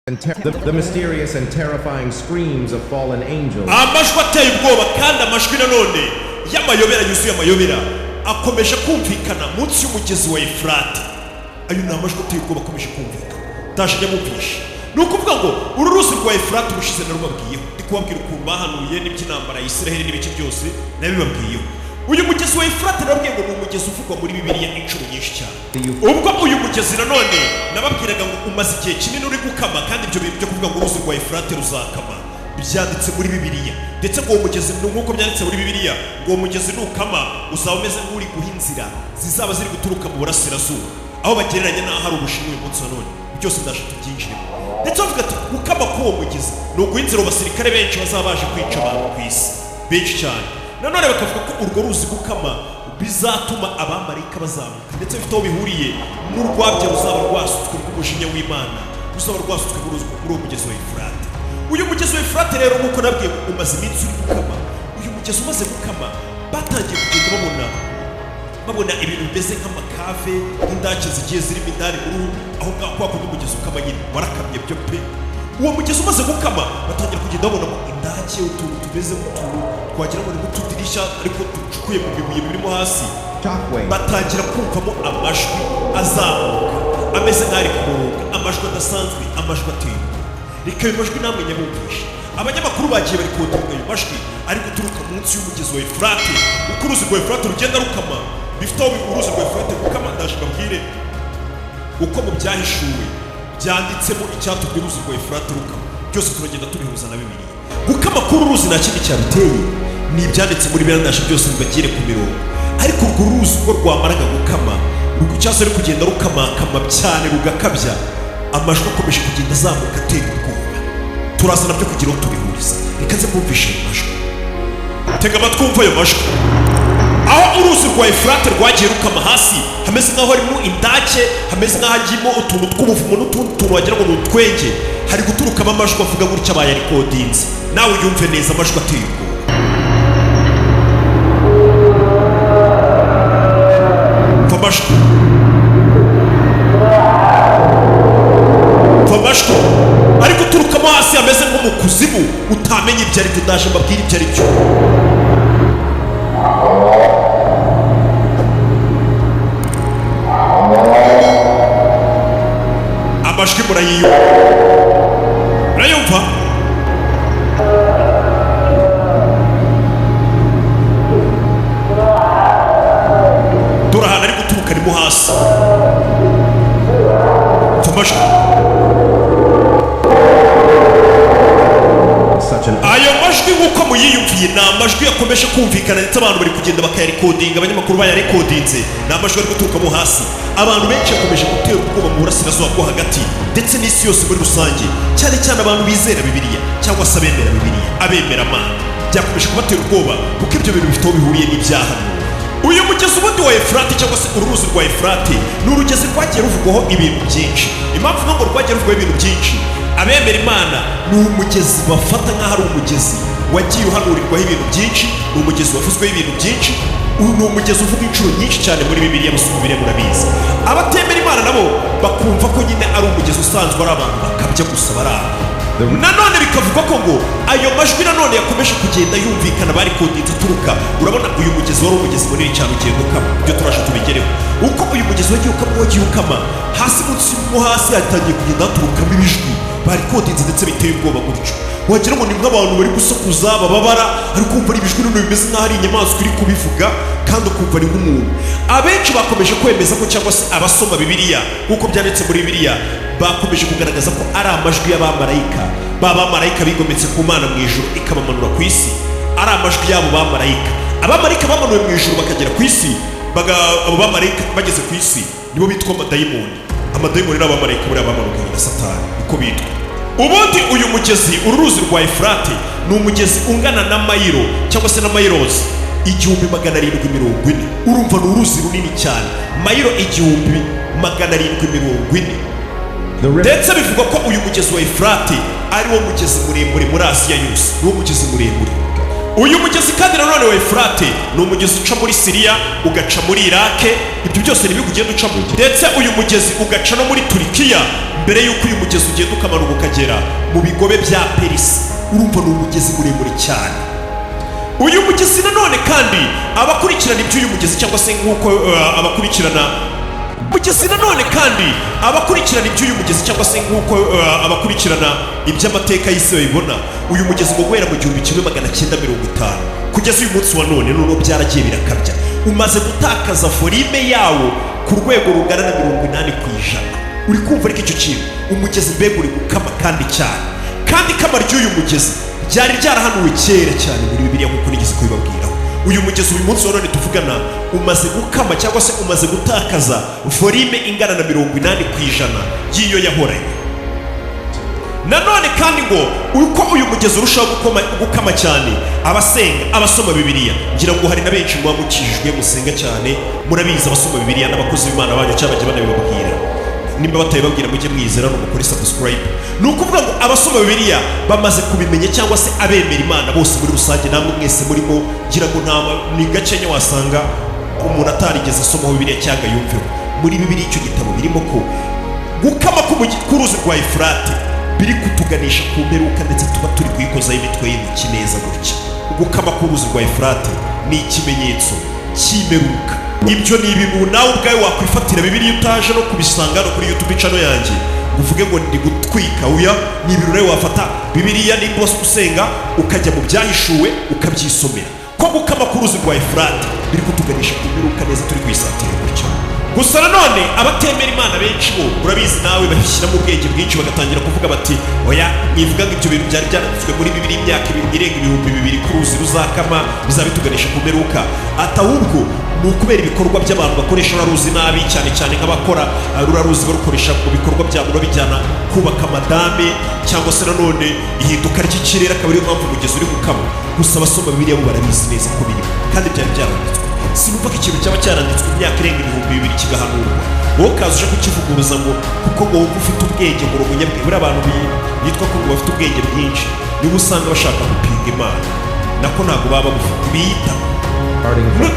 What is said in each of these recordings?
The mysterious and terrifying screams of fallen angels. Amajwi ateye ubwoba kandi amajwi nanone y'amayobera yuzuye amayobera akomeje kumvikana munsi y'umugezi wa Efurate. Ayo ni amajwi ateye ubwoba akomeje kumvikana. Ndashije mubisha. Nukuvuga ngo uru ruzi rwa Efurate rushize narubabwiyeho. Ndi kubabwira ukuntu bahanuye n'iby'intambara ya Isiraheli n'ibiki byose nabibabwiyeho. Uyu mugezi wa Efurate nabwiye ngo ni umugezi uvugwa muri Bibiliya inshuro nyinshi cyane. Ubwo uyu mugezi nanone nababwiraga ngo umaze igihe kinini uri gukama kandi ibyo bintu byo kuvuga ngo uruzi rwa Efurate ruzakama byanditse muri Bibiliya. Ndetse ngo uwo mugezi nk'uko byanditse muri Bibiliya ngo uwo mugezi nukama uzaba umeze nk'uri guha inzira zizaba ziri guturuka mu burasirazuba aho bagereranya n'aho hari Ubushinwa uyu munsi wa none. Byose ndasha tubyinjiremo. Ndetse bavuga ati gukama k'uwo mugezi ni uguha inzira abasirikare benshi bazaba baje kwica abantu ku isi benshi cyane. Nanone bakavuga ko urwo ruzi gukama bizatuma abamarayika bazamuka ndetse bifite aho bihuriye n'urwabya ruzaba rwasutswe rw'umujinya w'Imana ruzaba rwasutswe muri uwo mugezi wa Efurate. Uyu mugezi wa Efurate rero nk'uko nabwiye umaze iminsi uri gukama. Uyu mugezi umaze gukama batangiye kugenda babona ibintu bimeze nk'amakave n'indake zigiye zirimo indani muri aho ngaho kwa kundi umugezi ukama nyine warakamye byo pe. Uwo mugezi umaze gukama batangira kugenda babonamo indake utuntu tumeze nk'utuntu twagira ngo ni nk'utudirishya ariko ducukuye mu bibuye birimo hasi. Batangira kumvamo amajwi azamuka ameze nk'ari kuronga, amajwi adasanzwe, amajwi ateye. Reka ayo majwi namwe nyabumvishe. Abanyamakuru bagiye bari kotinga ayo majwi ari guturuka munsi y'umugezi wa Efurate. Uko uruzi rwa Efurate rugenda rukama bifite aho uruzi rwa Efurate gukama. Ndaje mbabwire uko mu byahishuwe byanditsemo icyatumye uruzi rwa Efurate rukama. Byose turagenda tubihuza na Bibiliya. Gukama k'uru ruzi nta kindi cyabiteye ni ibyanditse muri Bibiliya byose bibagire ku mirongo. Ariko urwo ruzi uko rwamaraga gukama cyangwa ari kugenda rukamakama cyane rugakabya amajwi akomeje kugenda azamuka atera ubwoba. Turaza nabyo kugira ngo tubihurize. Reka nze mwumvishe ayo majwi. Tega amatwi wumva ayo majwi. Aho uruzi rwa Efurate rwagiye rukama hasi hameze nk'aho harimo indake, hameze nk'aho hagiyemo utuntu tw'ubuvumo n'utundi tuntu wagira ngo ni utwenge, hari guturukamo amajwi avuga gutya bayarikodinze. Nawe yumve neza amajwi ateye ubwoba. Famashko ari guturukamo hasi ameze nko mu kuzimu utamenye ibyo ari byo. Ndaje mbabwira ibyo ari byo. Amajwi murayumva? Turahana ari guturuka arimo hasi. Famashko ayo majwi nk'uko muyiyumviye ni amajwi yakomeje kumvikana ndetse abantu bari kugenda bakayarikodinga. Abanyamakuru bayarikodinze ni amajwi ari guturukamo hasi. Abantu benshi yakomeje gutera ubwoba mu burasirazuba bwo hagati ndetse n'isi yose muri rusange, cyane cyane abantu bizera Bibiliya cyangwa se abemera Bibiliya, abemera Imana. Byakomeje kubatera ubwoba kuko ibyo bintu bifite aho bihuriye n'ibyaha. Uyu mugezi ubundi wa Efurate cyangwa se uruzi rwa Efurate ni urugezi rwagiye ruvugwaho ibintu byinshi. Impamvu ngo rwagiye ruvugwaho ibintu byinshi, abemera Imana ni umugezi bafata nk'aho ari umugezi wagiye uhanurirwaho ibintu byinshi, ni umugezi wavuzweho ibintu byinshi. Uyu ni umugezi uvuga inshuro nyinshi cyane muri Bibiliya, musubire murabizi. Abatemera Imana nabo bakumva ko nyine ari umugezi usanzwe ari abantu bakabya gusa baraha. Nanone bikavuga ko ngo ayo majwi nanone yakomeje kugenda yumvikana bari kodinze aturuka. Urabona uyu mugezi wari umugezi munini cyane ugenda ukama. Ibyo turasha tubigereho. Uko uyu mugezi wagiye ukama hasi munsi mo hasi hatangiye kugenda haturukamo ibijwi bari kodinze ndetse biteye ubwoba gutyo. Wagira ngo ni nk'abantu bari gusakuza bababara ariko kumva ari ibijwi none bimeze nk'aho ari inyamaswa iri kubivuga kandi ukumva ari nk'umuntu. Abenshi bakomeje kwemeza ko cyangwa se abasoma Bibiliya nk'uko byanditse muri Bibiliya bakomeje kugaragaza ko ari amajwi y'abamarayika. Bamarayika bigometse ku Mana mu ijuru ikabamanura ku isi. Ari amajwi y'abo bamarayika. Abamarayika bamanuwe mu ijuru bakagera ku isi. Abo bamarayika bageze ku isi nibo bitwa amadayimoni. Amadayimoni n'abamarayika buri abamanukanye na Satani uko bitwa. Ubundi uyu mugezi uruzi rwa Efurate ni umugezi ungana na mayiro cyangwa se na mayirozi 1740. Urumva ni uruzi runini cyane. Mayiro 1740. Ndetse bivugwa ko uyu mugezi wa Efurate ari wo mugezi muremure muri Asiya yose. Ni wo mugezi muremure. uyu mugezi kandi nanone wa Efurate ni umugezi uca muri Siriya ugaca muri Irake, ibyo byose nibihugu ugenda ucamo, ndetse uyu mugezi ugaca no muri Turikiya mbere y'uko uyu mugezi ugenda ukamanuka ukagera mu bigobe bya Perisi. Urumva ni umugezi muremure cyane. Uyu mugezi nanone kandi abakurikirana iby'uyu mugezi cyangwa se nk'uko abakurikirana iby'uyu mugezi cyangwa se nk'uko abakurikirana iby'amateka y'isi babibona, uyu mugezi ngo guhera mu 1950 kugeza uyu munsi wa none n'uno byaragiye birakabya, umaze gutakaza volume yawo ku rwego rungana na 80%. uri kumva ariko icyo kintu umugezi mbega uri gukama kandi cyane, kandi ikama ry'uyu mugezi ryari ryarahanuwe kera cyane muri Bibiliya nk'uko nigeze kubibabwiraho. Uyu mugezi uyu munsi wa none tuvugana umaze gukama cyangwa se umaze gutakaza volume ingana na 80% y'iyo yahoranye. Nanone kandi ngo uko uyu mugezi urushaho gukama cyane, abasenga abasoma Bibiliya, ngira ngo hari na benshi muba mukijijwe musenga cyane, murabizi abasoma Bibiliya n'abakozi b'Imana banyu cyangwa bajya banabibabwira, nimba batayibabwira mujye mwizera no mukore subscribe. Ni ukuvuga ngo abasoma Bibiliya bamaze kubimenya cyangwa se abemera Imana bose muri rusange, namwe mwese murimo, ngira ngo ni gakenya wasanga umuntu atarigeze asoma Bibiliya cyangwa yumveho. Muri Bibiliya icyo gitabo birimo ko gukama k'uruzi rwa Efurate biri kutuganisha ku mperuka, ndetse tuba turi kuyikozaho imitwe y'intoki neza gutya. Gukama k'uruzi rwa Efurate ni ikimenyetso cy'imperuka. Ibyo ni ibintu nawe ubwawe wakwifatira Bibiliya utaje no kubisanga no kuri YouTube channel yanjye uvuge ngo ndi gutwika. Uya ni ibintu rero wafata Bibiliya nimba usenga ukajya mu byahishuwe ukabyisomera ko gukama k'uruzi rwa Efurate biri kutuganisha ku mperuka neza turi kuyisatira gutya. Gusa nanone abatemera Imana benshi bo urabizi nawe bashyira mu bwenge bwinshi bagatangira kuvuga bati oya nivuga ngo ibyo bintu byari byanditswe muri Bibiliya imyaka irenga 2000 k'uruzi ruzakama bizabituganisha ku mperuka. Atahubwo ni ukubera ibikorwa by'abantu bakoresha uraruzi nabi, cyane cyane nk'abakora ruraruzi barukoresha mu bikorwa byabo babijyana kubaka amadame cyangwa se nanone ihinduka ry'ikirere, akaba ariyo mpamvu umugezi uri gukama. Gusa abasoma Bibiliya bo barabizi neza ko birimo kandi byari byaranditswe. Sinumva ko ikintu cyaba cyaranditswe imyaka irenga 2000 kigahanurwa, wowe kaza uje kukivuguruza ngo kuko ngo wowe ufite ubwenge ngo umunyabwenge. Buriya abantu bitwa ko ngo bafite ubwenge bwinshi niba usanga bashaka gupinga Imana, nako ntabwo baba bafite biyita.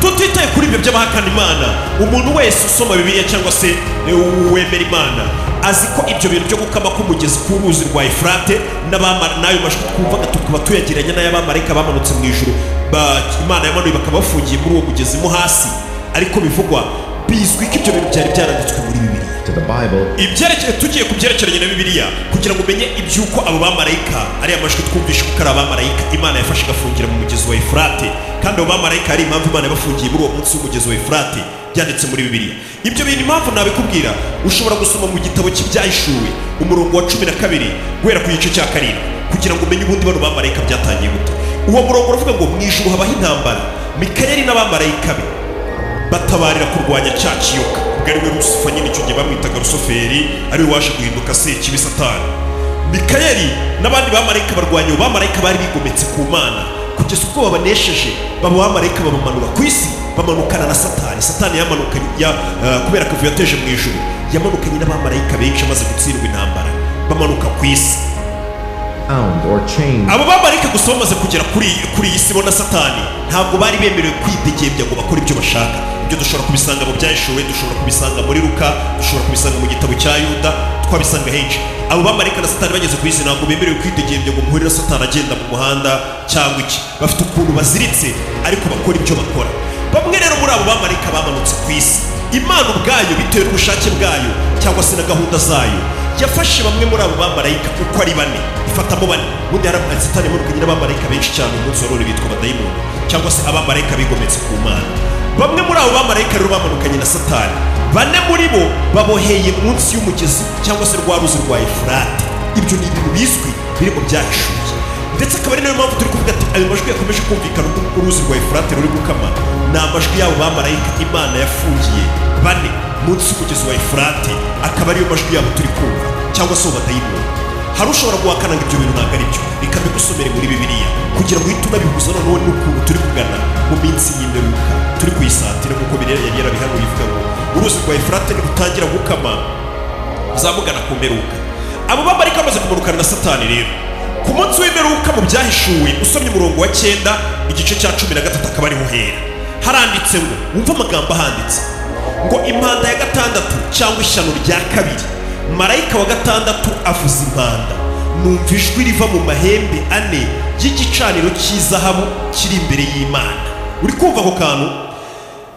Tutitaye kuri ibyo by'abahakana Imana, umuntu wese usoma Bibiliya cyangwa se wemera Imana azi ko ibyo bintu byo gukama k'umugezi k'uruzi rwa Efurate n'ayo majwi twumvaga tukaba tuyagereranya n'ay'abamarayika bamanutse mu ijuru, Imana yamanuye bakaba bafungiye muri uwo mugezi mo hasi, ariko bivugwa bizwi ko ibyo bintu byari byaranditswe muri Bibiliya. Tugiye ku byerekeranye na Bibiliya kugira ngo umenye iby'uko abo bamarayika ari amajwi twumvishe ko ari abamarayika Imana yafashe igafungira mu mugezi wa Efurate, kandi abo bamarayika ari impamvu Imana yabafungiye muri uwo munsi w'umugezi wa Efurate byanditse muri Bibiliya. Ibyo bintu impamvu nabikubwira, ushobora gusoma mu gitabo cy'ibyahishuwe umurongo wa 12 guhera ku gice cya 7 kugira ngo umenye ubundi bano bamarayika byatangiye gute. Uwo murongo uravuga ngo mu ijuru habaho intambara, Mikayeli n'abamarayika be batabarira kurwanya cya kiyoka ubwo ari we Lusifa, nyine icyo gihe bamwitaga Rusoferi, ari we waje guhinduka Sekibi Satani. Mikayeli n'abandi bamarayika barwanya abo bamarayika bari bigometse ku Mana kugeza ubwo babanesheje. Baba bamarayika babamanura ku isi, bamanukana na Satani. Satani yamanukanye kubera ko yateje mu ijuru, yamanukanye n'abamarayika benshi amaze gutsindwa intambara, bamanuka ku isi. Abo bamarayika gusa bamaze kugera kuri iyi si bo na Satani ntabwo bari bemerewe kwidegembya ngo bakore ibyo bashaka. Ibyo dushobora kubisanga mu byahishuwe, dushobora kubisanga muri Luka, dushobora kubisanga mu gitabo cya Yuda, twabisanga henshi. Abo bamarayika na Satani bageze ku isi ntabwo bemerewe kwidegembya ngo muhurire Satani agenda mu muhanda cyangwa iki. Bafite ukuntu baziritse ariko bakora ibyo bakora. Bamwe rero muri abo bamarayika bamanutse ku isi, Imana ubwayo bitewe n'ubushake bwayo cyangwa se na gahunda zayo yafashe bamwe muri abo bamarayika uko ari 4, ifatamo 4. Ubundi hari Satani yamanukanye n'abamarayika benshi cyane umunsi wa none bitwa abadayimoni cyangwa se abamarayika bigometse ku Mana. Bamwe muri abo bamarayika rero bamanukanye na Satani, 4 muri bo baboheye munsi y'umugezi cyangwa se rwa ruzi rwa Efurate. Ibyo ni ibintu bizwi biri mu byahishuwe, ndetse akaba ari nayo mpamvu turi kuvuga ati ayo majwi yakomeje kumvikana uruzi rwa Efurate ruri gukama ni amajwi y'abo bamarayika Imana yafungiye 4 munsi y'umugezi wa Efurate, akaba ariyo majwi yabo turi kumva cyangwa se abadayimoni. Hari ushobora guhakana ngo ibyo bintu ntabwo ari byo, reka mbigusomere muri Bibiliya kugira ngo uhite unabihuza noneho n'ukuntu turi kugana mu minsi y'imperuka turi kuyisatira, nk'uko Bibiliya yari yarabihanuye ivuga ngo uruzi rwa Efurate nirutangira gukama uzamugana ku mperuka. Abo bamarayika bamaze kumanukana na Satani rero ku ku munsi w'imperuka mu byahishuwe usomye umurongo wa 9 igice cya 13 akaba ariho hera haranditse ngo wumva amagambo ahanditse ngo impanda ya gatandatu cyangwa ishyano rya kabiri marayika wa gatandatu avuza impanda numva ijwi riva mu mahembe ane y'igicaniro cy'izahabu kiri imbere y'Imana. Uri kumva ako kantu?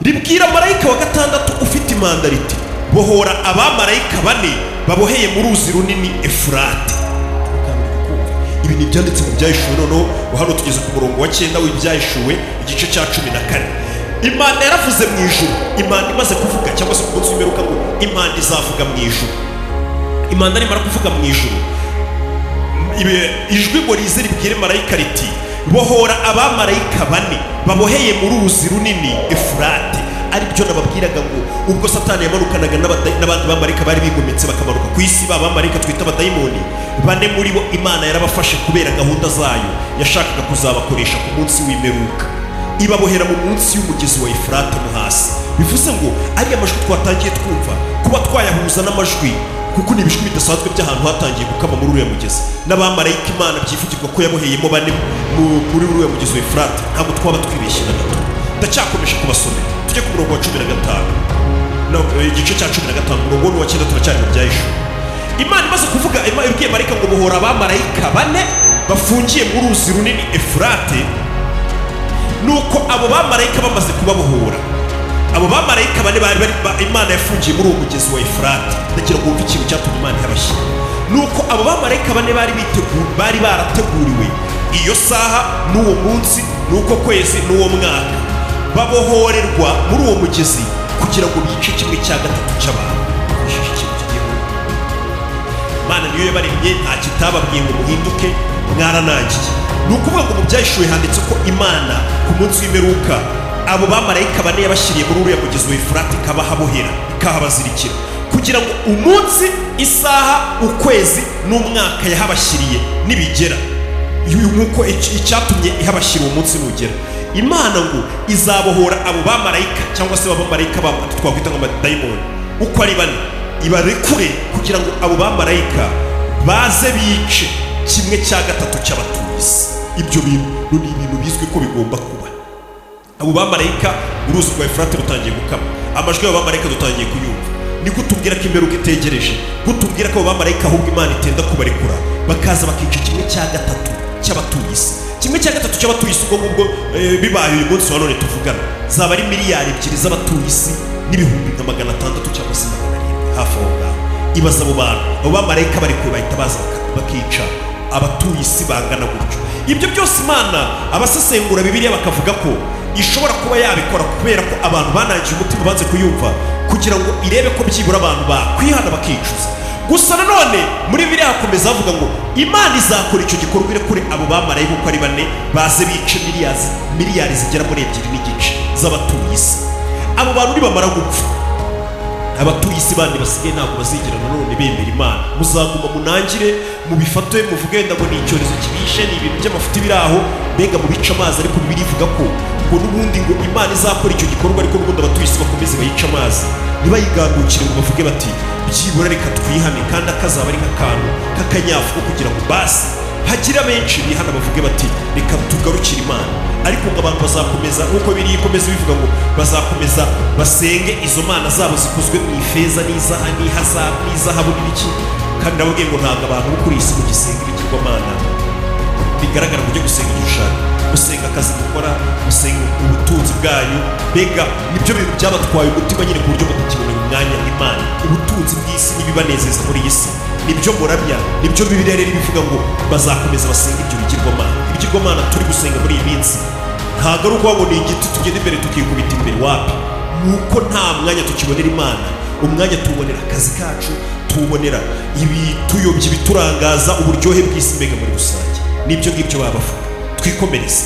Ribwira marayika wa gatandatu ufite impanda riti bohora abamarayika bane baboheye mu ruzi runini Efurate. Ibi ni byanditse mu byahishuwe. Noneho hano tugeze ku murongo wa 9 w'ibyahishuwe igice cya 14. Imana yaravuze mu ijuru. Imana imaze kuvuga cyangwa se ku munsi w'imperuka ngo Imana izavuga mu ijuru. Imana nimara kuvuga mu ijuru, ijwi ngo rize ribwire marayika riti bohora abamarayika bane baboheye mu ruzi runini Efurate. Ari byo nababwiraga ngo ubwo Satani yamanukanaga n'abandi bamarayika bari bigometse bakamanuka ku isi, ba bamarayika twita abadayimoni, bane muri bo Imana yarabafashe kubera gahunda zayo yashakaga kuzabakoresha ku munsi w'imperuka, ibabohera mu munsi y'umugezi wa Efurate mo hasi. Bivuze ngo ari amajwi twatangiye twumva kuba twayahuza n'amajwi, kuko nibishwe bidasanzwe by'ahantu hatangiye gukama muri uriya mugezi n'abamarayika Imana byifugirwa ko yaboheyemo bane muri uriya mugezi wa Efurate. Ntabwo twaba twibeshye na gato. Ndacyakomeje kubasomera tujye ku murongo wa 15 igice cya 15 umurongo wa 9 turacyari mu byahishuwe. Imana imaze kuvuga ibwiye marayika ngo bohora abamarayika bane bafungiye mu ruzi runini Efurate. Nuko abo bamarayika bamaze kubabohora, abo bamarayika bane Imana yafungiye muri uwo mugezi wa Efurate. Ndagira ngo wumve ikintu cyatumye Imana yabashyira. Nuko abo bamarayika bane bari barateguriwe iyo saha n'uwo munsi n'uko kwezi n'uwo mwaka, babohorerwa muri uwo mugezi kugira ngo bice 1/3 cy'abantu. Imana niyo yabaremye, nta kitababwiye ngo muhinduke mwaranangiye. Ni ukuvuga ngo mu byahishuwe handitse ko Imana ku munsi w'imperuka abo bamarayika bane yabashyiriye muri uriya mugezi wa Efurate ikabahabohera ikahabazirikira kugira ngo umunsi, isaha, ukwezi n'umwaka yahabashyiriye nibigera, nk'uko icyatumye ihabashyira uwo munsi nugera, Imana ngo izabohora abo bamarayika cyangwa se abamarayika twakwita ngo amadayimoni uko ari bane, ibarekure kugira ngo abo bamarayika baze bice 1/3 cy'abatuye isi. Ibyo bintu ni ibintu bizwi ko bigomba kuba. Abo bamarayika uruzi rwa Efurate rutangiye gukama, amajwi y'abo bamarayika dutangiye kuyumva. Ni gutubwira ko imperuka itegereje, gutubwira ko abo bamarayika ahubwo Imana itenda kubarekura bakaza bakica 1/3 cy'abatuye isi. 1/3 cy'abatuye isi ubwo bibaye uyu munsi wa none tuvugana zaba ari miliyari 2 z'abatuye isi n'ibihumbi 600 cyangwa se 700 hafi aho ngaho. Ibaza abo bantu, abo bamarayika barekuwe bahita baza bakica abatuye isi bangana gutyo. Ibyo byose Imana abasesengura Bibiliya bakavuga ko ishobora kuba yabikora kubera ko abantu banangiye umutima banze kuyumva, kugira ngo irebe ko byibura abantu bakwihana bakicuza. Gusa nanone muri Bibiliya hakomeza havuga ngo Imana izakora icyo gikorwa irekure abo bamarayika uko ari bane baze bice miliyari zigera muri 2.5 z'abatuye isi. Abo bantu nibamara gupfa, abatuye isi bandi basigaye ntabwo bazigera nanone bemera Imana. Muzaguma munangire mubifate muvuge ngo ni icyorezo kibishe, ni ibintu by'amafuti biri aho, mbega mu bica amazi. Ariko Bibiliya ivuga ko ngo n'ubundi ngo Imana izakora icyo gikorwa, ariko n'ubundi abatuye isi bakomeze bayica amazi, ntibayigandukire ngo bavuge bati byibura reka twihane, kandi akazaba ari nk'akantu k'akanyafu kugira ngo basi hagira benshi bihana bavuge bati reka tugarukire Imana. Ariko ngo abantu bazakomeza nk'uko Bibiliya ikomeza bivuga ngo bazakomeza basenge izo mana zabo zikozwe mu ifeza n'izahabu n'ibiki. Kandi nababwiye ngo ntabwo abantu bo kuri isi mugisenga ibigirwamana bigaragara kujya gusenga igishushanyo, gusenga akazi gukora, gusenga ubutunzi bwanyu, mbega nibyo bintu byabatwaye umutima nyine ku buryo mutakibona umwanya Imana. Ubutunzi bw'isi n'ibibanezeza muri iyi si nibyo muramya, nibyo Bibiliya rero bivuga ngo bazakomeza basenga ibyo bigirwamana. Ibigirwamana turi gusenga muri iyi minsi ntabwo ari ukuvuga ngo ni igiti tugenda imbere tukikubita imbere, wapi, nuko nta mwanya tukibonera Imana. Umwanya tuwubonera akazi kacu, tuwubonera ibituyobya, ibiturangaza, uburyohe bw'isi mbega muri rusange. Nibyo ngibyo baba bavuga. Twikomereze.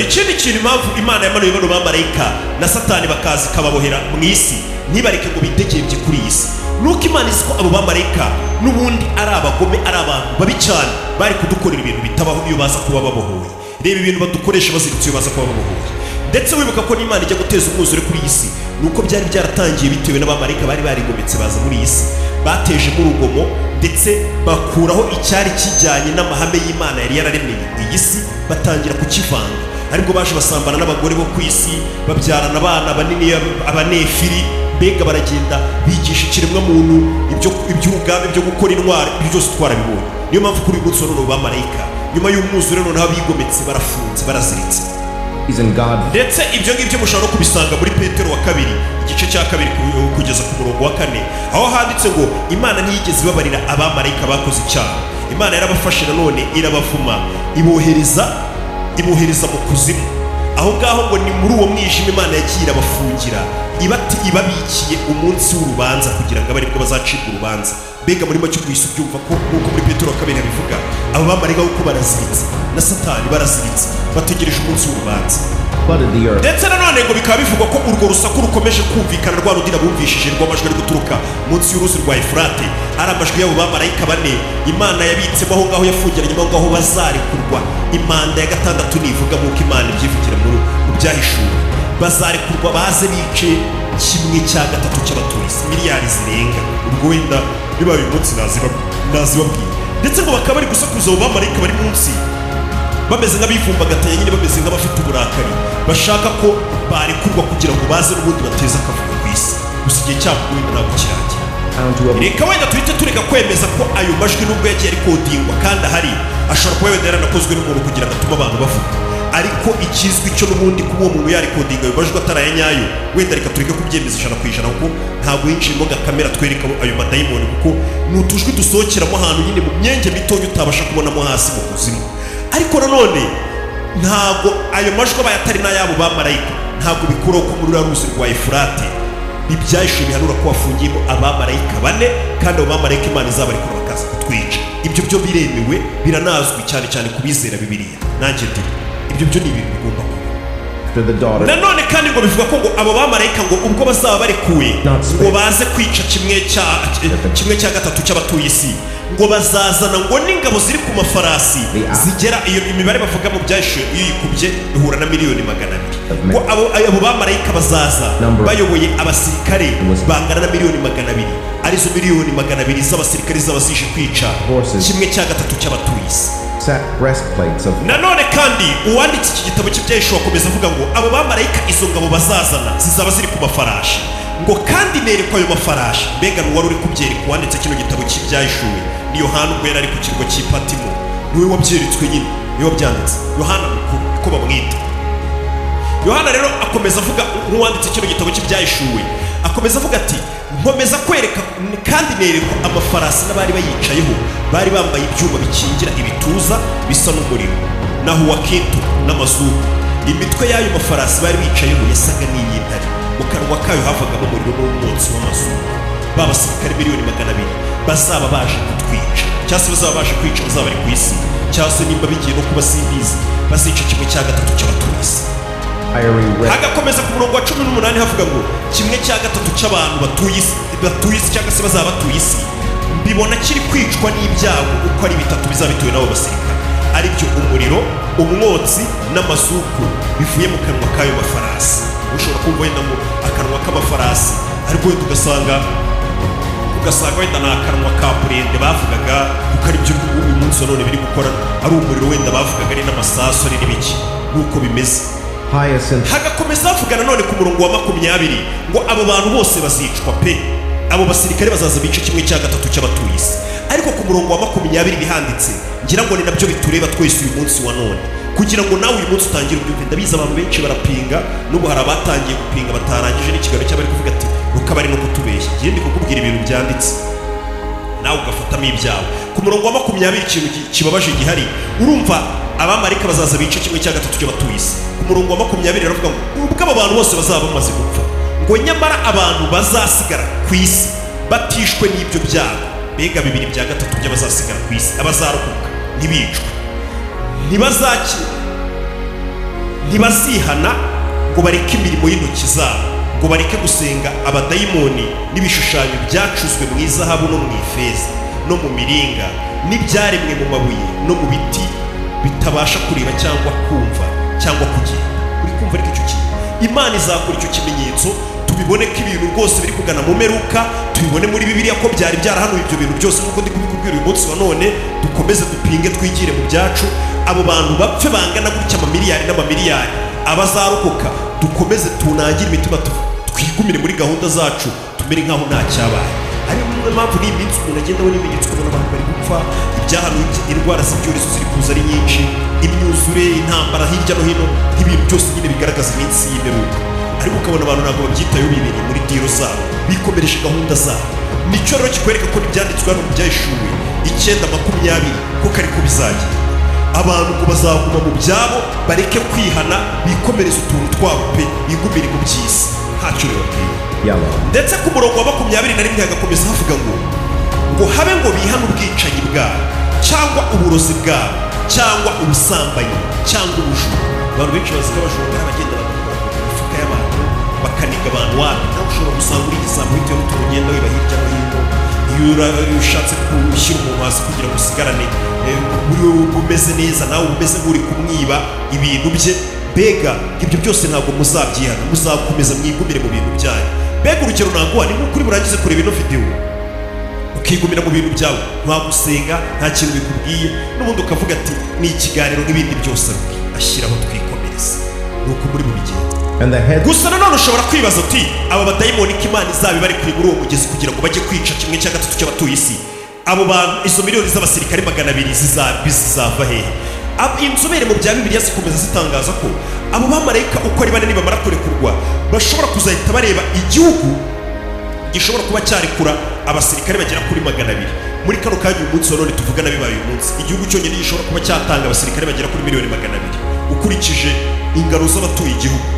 Ikindi kintu impamvu Imana yamanuye bano bamarayika na Satani bakazi kababohera mu isi ntibareke ngo bitegembye kuri iyi si, nuko Imana izi ko abo bamarayika n'ubundi ari abagome, ari abantu babi cyane, bari kudukorera ibintu bitabaho iyo baza kuba babohoye. Reba ibintu badukoresha baziritse iyo baza kuba babohoye. Ndetse wibuka ko n'Imana ijya guteza umwuzure kuri iyi si, nuko byari byaratangiye bitewe n'abamarayika bari barigometse baza muri iyi si, batejemo urugomo, ndetse bakuraho icyari kijyanye n'amahame y'Imana yari yararemeye iyi si, batangira kukivanga. Aribwo baje basambana n'abagore bo ku isi, babyarana abana banini abanefiri, mbega baragenda bigisha ikiremwa muntu iby'urugambi byo gukora intwari. Ibyo byose twarabibonye. Niyo mpamvu kuri uyu munsi wa none bamarayika nyuma y'umwuzure noneho abigometse barafunze baraziritse. Ndetse ibyo ngibyo mushobora no kubisanga muri Petero wa kabiri igice cya kabiri kugeza ku murongo wa 4, aho handitse ngo Imana ntiyigeze ibabarira abamarayika bakoze icyaha. Imana yarabafashe nanone irabavuma, ibohereza mu kuzimu. Aho ngaho ngo ni muri uwo mwijima Imana yagiye irabafungira, ibabikiye umunsi w'urubanza kugira ngo abe aribwo bazacibwa urubanza. Mbega muri make kwisi ubyumva ko nk'uko muri Petero wa kabiri bivuga, abo bamarayika uko baraziritse na Satani baraziritse bategereje umunsi w'urubanza. Ndetse nanone ngo bikaba bivugwa ko urwo rusaku rukomeje kumvikana rwa rudira bumvishije rw'amajwi ari guturuka munsi y'uruzi rwa Efurate, ari amajwi y'abo bamarayika 4 Imana yabitsemo aho ngaho yafungiranye aho ngaho bazarekurwa. Imanda ya 6 nivuga nk'uko Imana ibyivugira mu byahishuwe, bazarekurwa baze bice 1/3 cy'abatuye isi, miliyari zirenga. Ubwo wenda bibaye uyu munsi nazibabwira. Ndetse ngo bakaba bari gusakuza abo bamarayika bari munsi, bameze nk'abivumbagatanya nyine, bameze nk'abafite uburakari, bashaka ko barekurwa kugira ngo baze n'ubundi bateze akavuyo ku isi. Gusa igihe cyabo wenda ntabwo kirangira. Reka wenda tuhite tureka kwemeza ko ayo majwi nubwo yagiye arikodingwa kandi ahari, ashobora kuba wenda yaranakozwe n'umuntu kugira ngo atume abantu bavuga. Ariko ikizwi cyo n'ubundi kuba uwo muntu yarikodinga ayo majwi ataraye nyayo, wenda reka tureke kubyemeza 100% kuko ntabwo yinjiyemo gakamera twereka ayo madayimoni, kuko ni utujwi dusohokeramo ahantu nyine mu myenge mitoya utabasha kubonamo hasi mu kuzimu. Ariko nanone ntabwo ayo majwi aba atari n'ayabo bamarayika, ntabwo bikuraho ko muri ruzi rwa Efurate ibyahishwe bihanura ko wafungiyemo abamarayika 4, kandi abo bamarayika Imana izabarekura bakaza kutwica. Ibyo byo biremewe, biranazwi cyane cyane ku bizera Bibiliya. Nanjye ndi ibyo byo ni ibintu bigomba kuba. Nanone kandi ngo bivuga ko ngo abo bamarayika ngo ubwo bazaba barekuwe ngo baze kwica 1/3 cy'abatuye isi, ngo bazazana ngo n'ingabo ziri ku mafarasi zigera, iyo imibare bavuga mu byahishwe iyo yikubye ihura na 200,000. ngo abo bamarayika bazaza bayoboye abasirikare bangana na 200,000, arizo 200,000 z'abasirikare zaba zije kwica 1/3 cy'abatuye isi. Nanone kandi uwanditse iki gitabo cy'ibyahishwe akomeza avuga ngo abo bamarayika izo ngabo bazazana zizaba ziri ku mafarashi, ngo kandi nerekwa ayo mafarashi. Mbega n'uwari uri kubyereka uwanditse kino gitabo cy'ibyahishwe ni Yohana, ubwo yari ari ku kirwa cy'i Patimo, niwe wabyeretswe nyine, niwe wabyanditse, Yohana mukuru uko bamwita. Yohana rero akomeza avuga nk'uwanditse kino gitabo cy'ibyahishwe, akomeza avuga ati nkomeza kwereka kandi nerekwa amafarasi n'abari bayicayeho, bari bambaye ibyuma bikingira ibituza bisa n'umuriro, naho wakintu n'amazuku. Imitwe y'ayo mafarasi bari bicayeho yasaga n'iy'intare, mu kanwa kayo havagamo umuriro n'umwotsi w'amazuku. Babasirikare 200,000 bazaba baje kutwica, cyangwa se bazaba baje kwica bazaba bari ku isi, cyangwa se nimba bigiye no kuba simbizi bazica 1/3 cy'abatuye isi. Hagakomeza ku murongo wa 18 havuga ngo 1/3 cy'abantu batuye isi cyangwa se bazaba batuye isi mbibona kiri kwicwa n'ibyago uko ari 3 bizaba bituwe n'abo basirikare, ari byo umuriro, umwotsi n'amazuku bivuye mu kanwa k'ayo mafarasi. Ushobora kumva wenda mu akanwa k'amafarasi, ariko wenda ugasanga wenda ni akanwa ka burende bavugaga, kuko ari byo uyu munsi none biri gukora, ari umuriro wenda bavugaga ari n'amasasu ari n'ibiki, nuko bimeze. Hagakomeza havuga nanone ku murongo wa 20 ngo abo bantu bose bazicwa pe, abo basirikare bazaza bica 1/3 cy'abatuye isi. Ariko ku murongo wa 20 bihanditse, ngira ngo ni nabyo bitureba twese uyu munsi wa none, kugira ngo nawe uyu munsi utangire ubyumve. Ndabizi abantu benshi barapinga, n'ubu hari abatangiye gupinga batarangije n'ikiganiro cy'abari kuvuga ati rukabari no kutubeshya. Ngiye ndi kukubwira ibintu byanditse nawe ugafatamo ibyawe. Ku murongo wa 20 ikintu kibabaje gihari, urumva abamarayika bazaza bica 1/3 cy'abatuye isi. Ku murongo wa 20 baravuga ngo ubwo abo bantu bose bazaba bamaze gupfa, ngo nyamara abantu bazasigara ku isi batishwe n'ibyo byago. Mbega 2/3 by'abazasigara ku isi, abazarokoka ntibicwe, ntibazihana ngo bareke imirimo y'intoki zabo, ngo bareke gusenga abadayimoni n'ibishushanyo byacuzwe mu izahabu no mu ifeza no mu miringa n'ibyaremwe mu mabuye no mu biti bitabasha kureba cyangwa kumva cyangwa kugenda. Uri kumva ariko icyo kintu Imana izakora icyo kimenyetso tubibone ko ibintu rwose biri kugana mu meruka, tubibone muri Bibiliya ko byari byarahanuye ibyo bintu byose nk'uko ndi kubikubwira uyu munsi wa none. Dukomeze dupinge twigire mu byacu, abo bantu bapfe bangana gutya amamiliyari n'amamiliyari, abazarokoka dukomeze tunangire imitima, twigumire muri gahunda zacu, tumere nk'aho nta cyabaye. Ari niyo mpamvu n'iyi minsi umuntu agenda abona ibimenyetso, ukabona abantu bari gupfa, ibyahanuye indwara z'ibyorezo ziri kuza ari nyinshi, imyuzure, intambara hirya no hino, nk'ibintu byose nyine bigaragaza iminsi y'imperuka. Ariko ukabona abantu ntabwo babyitayeho, bibereye muri diro zabo, bikomereje gahunda zabo. Nicyo rero kikwereka ko n'ibyanditswe hano mu byahishuwe 9:20 ko ariko bizagira. Abantu ngo bazaguma mu byabo, bareke kwihana, bikomereza utuntu twabo pe, bigumire mu by'isi, ntacyo bibabwiye. Ndetse ku murongo wa 21 hagakomeza havuga ngo habe ngo bihane ubwicanyi bwabo cyangwa uburozi bwabo cyangwa ubusambanyi cyangwa ubujura. Abantu benshi bazi ko abajura bagenda bagakora mu mifuka y'abantu, bakaniga abantu wapi. Nawe ushobora gusanga uri igisambo bitewe n'utuntu ugenda wiba hirya no hino. Iyo ushatse gushyira umuntu hasi kugira ngo usigarane uri umeze neza, nawe umeze nk'uri kumwiba ibintu bye, mbega ibyo byose ntabwo muzabyihana, muzakomeza mwigumire mu bintu byanyu. Mbega urugero naguha ni nk'ukuri burangize kureba ino video ukigumira mu bintu byawe, ntagusenga, nta kintu bikubwiye, n'ubundi ukavuga ati ni ikiganiro n'ibindi byose ashyiraho twikomereza. Nuko muri mu bigenda. Gusa nanone ushobora kwibaza uti aba badayimoni ko Imana izabi bari kuri uwo mugezi kugira ngo bajye kwica 1/3 cy'abatuye isi, abo bantu izo miliyoni z'abasirikare 200 zizava hehe? Inzobere mu bya Bibiliya zikomeza zitangaza ko abo bamarayika uko ari bane nibamara kurekurwa bashobora kuzahita bareba igihugu gishobora kuba cyarekura abasirikare bagera kuri 200. Muri kano kanya uyu munsi wa none tuvugana bibaye uyu munsi, igihugu cyonyine gishobora kuba cyatanga abasirikare bagera kuri 200,000,000 ukurikije ingano z'abatuye igihugu.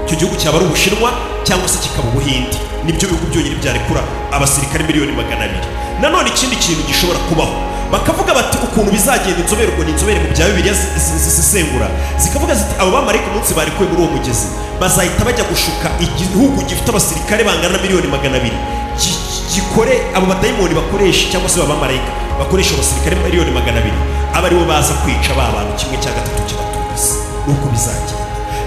Icyo gihugu cyaba ari Ubushinwa cyangwa se kikaba Ubuhindi, nibyo bihugu byonyine byarekura abasirikare 200,000,000. Nanone ikindi kintu gishobora kubaho, bakavuga bati ukuntu bizagenda, inzobere ubwo ni inzobere mu bya Bibiliya zisesengura, zikavuga ziti abo bamarayika umunsi barekuwe muri uwo mugezi bazahita bajya gushuka igihugu gifite abasirikare bangana na 200,000,000 gikore abo badayimoni bakoresha, cyangwa se abamarayika bakoresha abasirikare 200,000,000 aba aribo baza kwica ba bantu 1/3 cy'abatuye isi. Nuko bizagenda.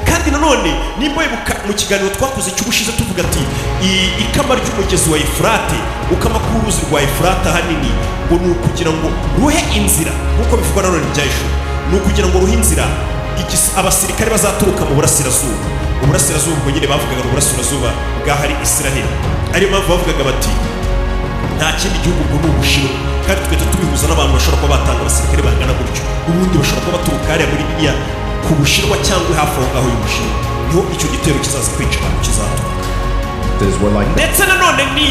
Kandi nanone nimba wibuka mu kiganiro twakoze cy'ubushize tuvuga ati ikama ry'umugezi wa Efurate, ukama k'uruzi rwa Efurate hanini ngo ni ukugira ngo ruhe inzira, nk'uko bivugwa nanone byahishuwe, ni ukugira ngo ruhe inzira abasirikare bazaturuka mu burasirazuba. Uburasirazuba ubwo nyine bavugaga ngo uburasirazuba bwahari Isiraheli, ariyo mpamvu bavugaga bati nta kindi gihugu ngo ni Ubushinwa. Kandi twese tubihuza n'abantu bashobora kuba batanga abasirikare bangana gutyo, ubundi bashobora kuba baturuka hariya muri Bibiliya ku Bushinwa cyangwa hafi aho ngaho y'Ubushinwa, niho icyo gitero kizaza kwica abantu kizaturuka. Ndetse nanone ni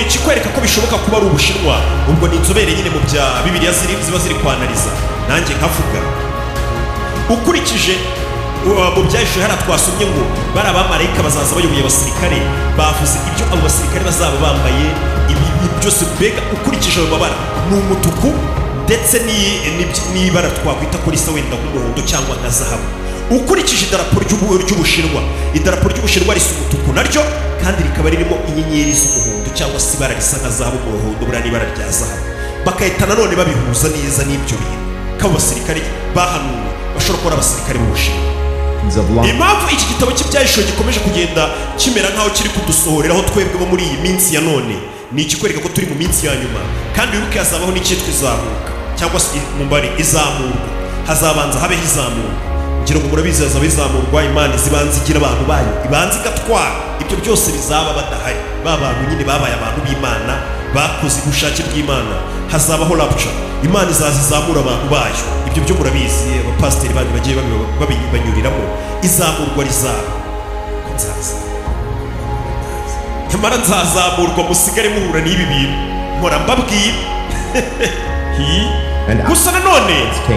ikikwereka ko bishoboka kuba ari Ubushinwa, ubwo ni inzobere nyine mu bya Bibiliya ziba ziri kwanariza, nanjye nkavuga ukurikije mu byahishuwe hariya twasomye ngo bari abamarayika bazaza bayoboye abasirikare, bavuze ibyo abo basirikare bazaba bambaye, ibi byose mbega ukurikije ayo mabara ni umutuku ndetse n'ibara twakwita ko risa wenda nk'umuhondo cyangwa nka zahabu. Ukurikije idarapo ry'Ubushinwa, idarapo ry'Ubushinwa risa umutuku naryo, kandi rikaba ririmo inyenyeri z'umuhondo cyangwa se ibara risa nka zahabu, umuhondo buriya n'ibara rya zahabu. Bagahita nanone babihuza neza n'ibyo bintu ko abo basirikare bahanuwe bashobora kuba ari abasirikare b'Ubushinwa. Impamvu iki gitabo cy'ibyahishuwe gikomeje kugenda kimera nk'aho kiri kudusohoreraho twebwe bo muri iyi minsi ya none, ni ikikwereka ko turi mu minsi ya nyuma. Kandi wibuke hazabaho n'icyitwa izamuka, cyangwa se mumbari izamurwa, hazabanza habeho izamurwa. Ngira ngo murabizi hazaba izamurwa, Imana zibanza igira abantu bayo, ibanza igatwara. Ibyo byose bizaba badahari, ba bantu nyine babaye abantu b'Imana, bakoze ubushake bw'Imana. Hazabaho rapture, Imana izazamura abantu bayo. Ibyo byo murabizi, abapasiteri banyu bagiye banyuriramo. Izamurwa rizaba nyamara nzazamurwa, musigare muhura n'ibi bintu mpora mbabwira. Gusa nanone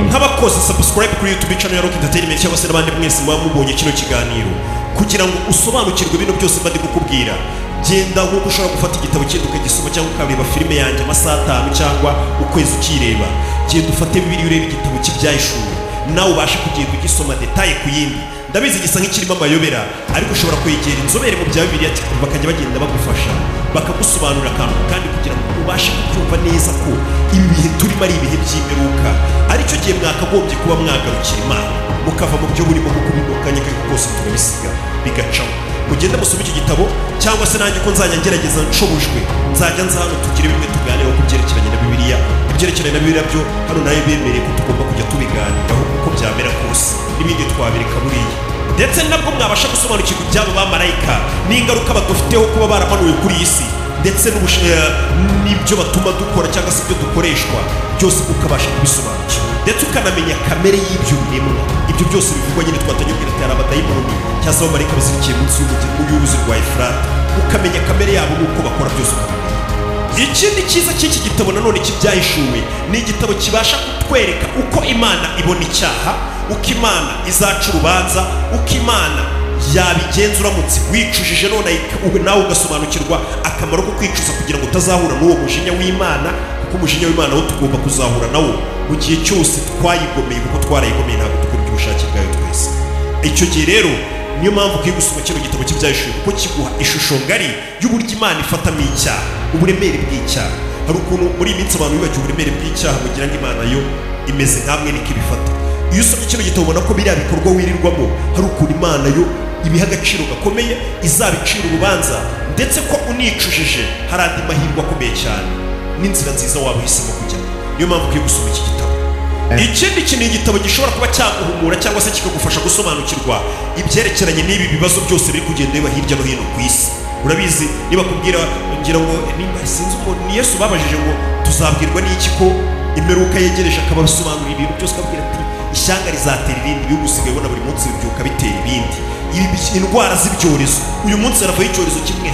nk'abakoze subscribe kuri YouTube channel ya Rock Entertainment, cyangwa se n'abandi mwese muba mubonye kino kiganiro, kugira ngo usobanukirwe bino byose mba ndi kukubwira, genda nk'uko ushobora gufata igitabo kindi ukagisoma, cyangwa ukareba filime yanjye amasaha 5 cyangwa ukwezi ukireba. Genda ufate Bibiliya urebe igitabo cy'ibyahishuwe, nawe ubashe kugenda ugisoma detaye ku yindi. Ndabizi gisa nk'ikirimo amayobera, ariko ushobora kwegera inzobere mu bya Bibiliya bakajya bagenda bagufasha, bakagusobanurira akantu kandi kugira ngo ubashe kubyumva neza ko ibi bihe turimo ari ibihe by'imperuka, aricyo gihe mwakagombye kuba mwagarukira Imana mukava mu byo burimo, kuko bino kanya kose turabisiga bigacaho. mugende musome iki gitabo, cyangwa se nanjye ko nzajya ngerageza nshobojwe nzajya nza hano tugire bimwe tuganiraho ku byerekeranye na Bibiliya. Ibyerekeranye na Bibiliya byo hano nayo bemereye ko tugomba kujya tubiganiraho uko byamera kose, n'ibindi twabireka buriya. Ndetse nabwo mwabasha gusobanukirwa ibyabo bamarayika n'ingaruka badufiteho kuba baramanuwe kuri iyi si, ndetse n'ibyo batuma dukora cyangwa se ibyo dukoreshwa byose ukabasha kubisobanukirwa, ndetse ukanamenya kamere y'ibyo biremwa. Ibyo byose bivugwa nyine twatangiye kugira ati hari abadayimoni cyangwa se abamarayika bazirikiye munsi y'uruzi rwa Efurate, ukamenya kamere yabo n'uko bakora byose ukamenya. Ikindi cyiza cy'iki gitabo nanone kibyahishuwe, ni igitabo kibasha kutwereka uko Imana ibona icyaha, uko Imana izaca urubanza, uko Imana yabigenza uramutse wicujije none nawe ugasobanukirwa akamaro ko kwicuza kugira ngo utazahura n'uwo mujinya w'Imana, kuko umujinya w'Imana wo tugomba kuzahura nawo mu gihe cyose twayigomeye, kuko twarayigomeye ntabwo dukora ubushake bwayo twese. Icyo gihe rero niyo mpamvu ukwiye gusoma kino gitabo cy'ibyahishuwe, kuko kiguha ishusho ngari y'uburyo Imana ifatamo icyaha, uburemere bw'icyaha. Hari ukuntu muri iyi minsi abantu bibagiwe uburemere bw'icyaha mugira ngo Imana yo imeze nkamwe niko ibifata. Iyo usomye kino gitabo ubona ko biriya bikorwa wirirwamo hari ukuntu Imana yo ibiha agaciro gakomeye, izabicira urubanza, ndetse ko unicujije hari andi mahirwe akomeye cyane n'inzira nziza waba uhisemo kujya. Niyo mpamvu ukwiye gusoma iki gitabo. Ikindi kintu igitabo gishobora kuba cyaguhumura cyangwa se kikagufasha gusobanukirwa ibyerekeranye n'ibi bibazo byose biri kugenda biba hirya no hino ku isi. Urabizi niba kubwira ngira ngo sinzi uko ni Yesu babajije ngo tuzabwirwa n'iki ko imperuka yegereje, akabasobanurira ibintu byose, akabwira ati ishyanga rizatera irindi, ibihugu usigaye ubona buri munsi bibyuka bitera ibindi, indwara z'ibyorezo. Uyu munsi haravaho icyorezo kimwe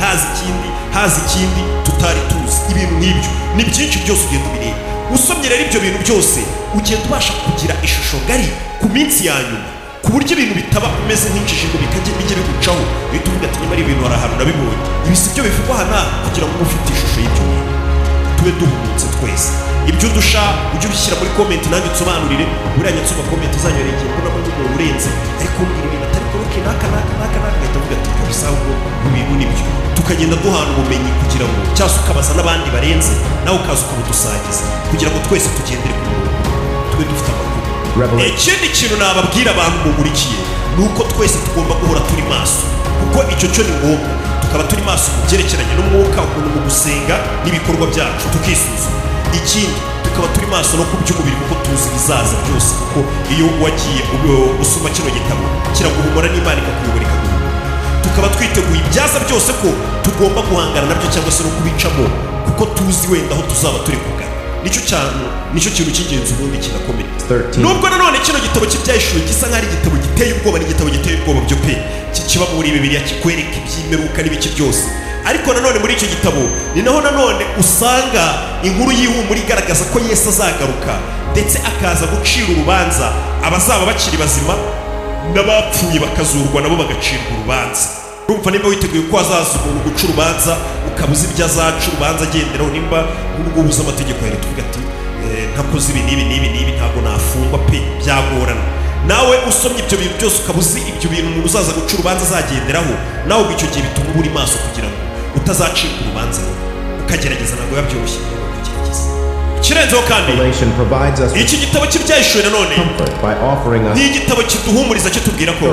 haza ikindi tutari tuzi. Ibintu nk'ibyo ni byinshi byose ugenda ubireba. Usomye rero ibyo bintu byose ugenda ubasha kugira ishusho ngari ku minsi ya nyuma, ku buryo ibintu bitaba umeze nk'injiji ngo bijye bigucaho uhita uvuga ati nyamara ibintu hari ahantu nabibonye. Ibi si byo bivugwa hano, kugira ngo ube ufite ishusho y'ibyo bintu. Tube duhumutse twese. Ibyo udusha ujye ubishyira muri komenti nanjye unsobanurire. Buriya nsoma komenti uzanyoreye igihe mbona ko umuntu urenze ariko umbwira ibintu atari koroke naka ugahita uvuga ati kabisa ahubwo ibintu nibyo. Tukagenda duhana ubumenyi kugira ngo cyangwa se ukabaza n'abandi barenze, nawe ukaza ukabudusangiza kugira ngo twese tugendere ku murongo, tube dufite amakuru. Ikindi kintu nababwira abantu mumurikiye ni uko twese tugomba guhora turi maso, kuko icyo cyo ni ngombwa. Tukaba turi maso mu byerekeranye n'umwuka, ukuntu mu gusenga n'ibikorwa byacu tukisuzuma. Ikindi tukaba turi maso no ku by'umubiri, kuko tuzi ibizaza byose, kuko iyo wagiye usoma kino gitabo kiraguhumura n'Imana ikakuyobora ikaguhumura. Tukaba twiteguye ibyaza byose ko tugomba guhangana nabyo cyangwa se no kubicamo, kuko tuzi wenda aho tuzaba turi kugana. Nicyo kintu cy'ingenzi ubundi kinakomeye. Nubwo nanone kino gitabo cy'ibyahishuwe gisa nk'ari igitabo giteye ubwoba, n'igitabo giteye ubwoba byo pe, kiba muri Bibiliya kikwereka iby'imperuka n'ibiki byose, ariko nanone muri icyo gitabo ni naho nanone usanga inkuru y'ihumure igaragaza ko Yesu azagaruka, ndetse akaza gucira urubanza abazaba bakiri bazima n'abapfuye bakazurwa nabo bagacirwa urubanza. Urumva nimba witeguye ko hazaza umuntu guca urubanza, ukaba uzi ibyo azaca urubanza agenderaho, nimba n'ubwo ubuze amategeko yawe tuvuga ati ntakoze ibi n'ibi ntabwo nafungwa pe, byagorana. Nawe usomye ibyo bintu byose ukaba uzi ibyo bintu umuntu uzaza guca urubanza azagenderaho, nawe ubwo icyo gihe bituma uba uri maso kugira ngo utazacika urubanza, ukagerageza. Ntabwo biba byoroshye kugerageza. Ikirenzeho kandi iki gitabo cy'ibyahishuwe nanone ni igitabo kiduhumuriza kitubwira ko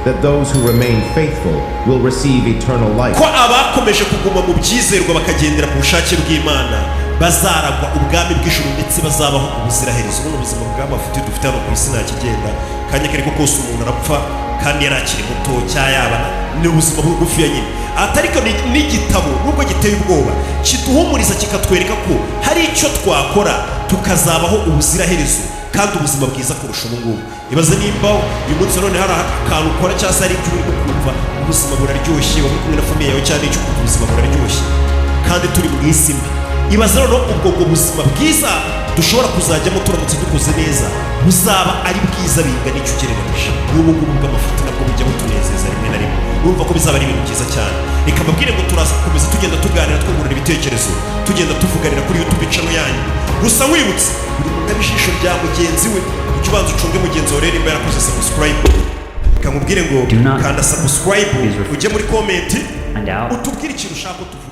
that those who remain faithful will receive eternal life. Ko abakomeje kuguma mu byizerwa bakagendera ku bushake bw'Imana bazaragwa ubwami bw'ijuru, ndetse bazabaho ubuziraherezo. Ubu ubuzima bw'amafuti dufite hano ku isi nta kigenda, kanya kariko kose umuntu arapfa kandi yari akiri muto cyayabana, ni ubuzima bugufiya nyine. Atariko n'igitabo nubwo giteye ubwoba kiduhumuriza kikatwereka ko hari icyo twakora tukazabaho ubuziraherezo kandi ubuzima bwiza kurusha ubu ngubu. Ibaze nimba uyu munsi none hari akantu ukora cyangwa se hari ibyo urimo kumva ubuzima buraryoshye, waba uri kumwe na famiye yawe cyane, icyo kumva ubuzima buraryoshye kandi turi mu isi mbi. Ibaze rero ubwo buzima bwiza dushobora kuzajyamo turamutse dukoze neza buzaba ari bwiza bingana icyo ugereranyije n'ubu ngubu bw'amafuti nabwo bujya butunezeza rimwe na rimwe. Urumva ko bizaba ari ibintu byiza cyane. Reka mbabwire ngo turaza gukomeza tugenda tuganira, twungurana ibitekerezo, tugenda tuvuganira kuri YouTube channel yanyu. Gusa wibutse buri muntu abijisho rya mugenzi we, ujye ubanza ucunge mugenzi wawe rero imba yarakoze subscribe. Reka nkubwire ngo kanda subscribe, ujye muri comment utubwire ikintu ushaka ko tuvuga.